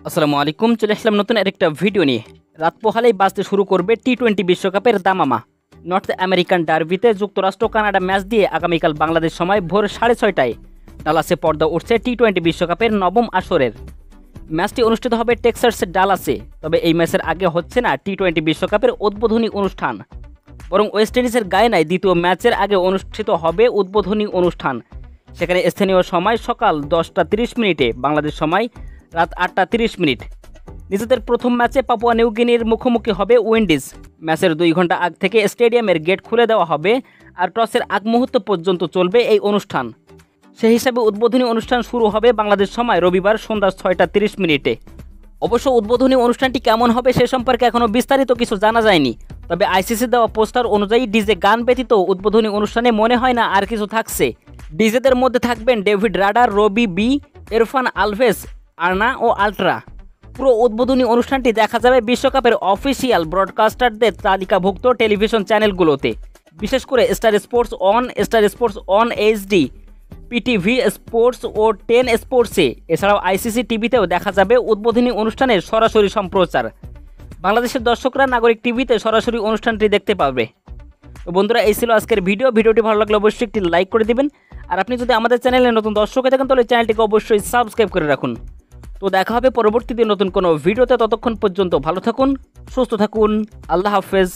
আসসালামু আলাইকুম, চলে আসলাম নতুন আরেকটা ভিডিও নিয়ে। রাত পোহালেই বাজতে শুরু করবে টি-20 বিশ্বকাপের দামামা। নর্থ আমেরিকান ডার্বিতে যুক্তরাষ্ট্র কানাডা ম্যাচ দিয়ে আগামীকাল বাংলাদেশ সময় ভোর 6:30টায় ডালাসে পর্দা উঠছে টি-20 বিশ্বকাপের নবম আসরের। ম্যাচটি অনুষ্ঠিত হবে টেক্সাসের ডালাসে। তবে এই ম্যাচের আগে হচ্ছে না টি-20 বিশ্বকাপের উদ্বোধনী অনুষ্ঠান, বরং ওয়েস্ট ইন্ডিজের গায়ানায় দ্বিতীয় ম্যাচের আগে অনুষ্ঠিত হবে উদ্বোধনী অনুষ্ঠান। সেখানে স্থানীয় সময় সকাল 10:30, বাংলাদেশ সময় রাত 8:30। নিজেদের প্রথম ম্যাচে পাপুয়া নিউগিনির মুখোমুখি হবে উইন্ডিজ। ম্যাচের 2 ঘন্টা আগ থেকে স্টেডিয়ামের গেট খুলে দেওয়া হবে, আর টসের আগ মুহূর্ত পর্যন্ত চলবে এই অনুষ্ঠান। সেই হিসাবে উদ্বোধনী অনুষ্ঠান শুরু হবে বাংলাদেশ সময় রবিবার সন্ধ্যা 6:30। অবশ্য উদ্বোধনী অনুষ্ঠানটি কেমন হবে সে সম্পর্কে এখনও বিস্তারিত কিছু জানা যায়নি। তবে আইসিসি দেওয়া পোস্টার অনুযায়ী ডিজে গান ব্যতীত উদ্বোধনী অনুষ্ঠানে মনে হয় না আর কিছু থাকছে। ডিজেদের মধ্যে থাকবেন ডেভিড রাডার, রবি বি, ইরফান আলভেজ, আর্না ও আল্ট্রা। পুরো উদ্বোধনী অনুষ্ঠানটি দেখা যাবে বিশ্বকাপের অফিসিয়াল ব্রডকাস্টারদের তালিকাভুক্ত টেলিভিশন চ্যানেলগুলোতে, বিশেষ করে Star Sports on, Star Sports on HD, PTV Sports ও 10 স্পোর্টসে। এছাড়াও আইসিসি টিভিতেও দেখা যাবে উদ্বোধনী অনুষ্ঠানের সরাসরি সম্প্রচার। বাংলাদেশের দর্শকরা নাগরিক টিভিতে সরাসরি অনুষ্ঠানটি দেখতে পাবে। তো বন্ধুরা, এই ছিল আজকের ভিডিওটি ভালো লাগলে অবশ্যই একটি লাইক করে দিবেন। আর আপনি যদি আমাদের চ্যানেলে নতুন দর্শক হয়ে থাকেন তাহলে চ্যানেলটিকে অবশ্যই সাবস্ক্রাইব করে রাখুন। তো দেখা হবে পরবর্তীতে নতুন কোনো ভিডিওতে। ততক্ষণ পর্যন্ত ভালো থাকুন, সুস্থ থাকুন, আল্লাহ হাফেজ।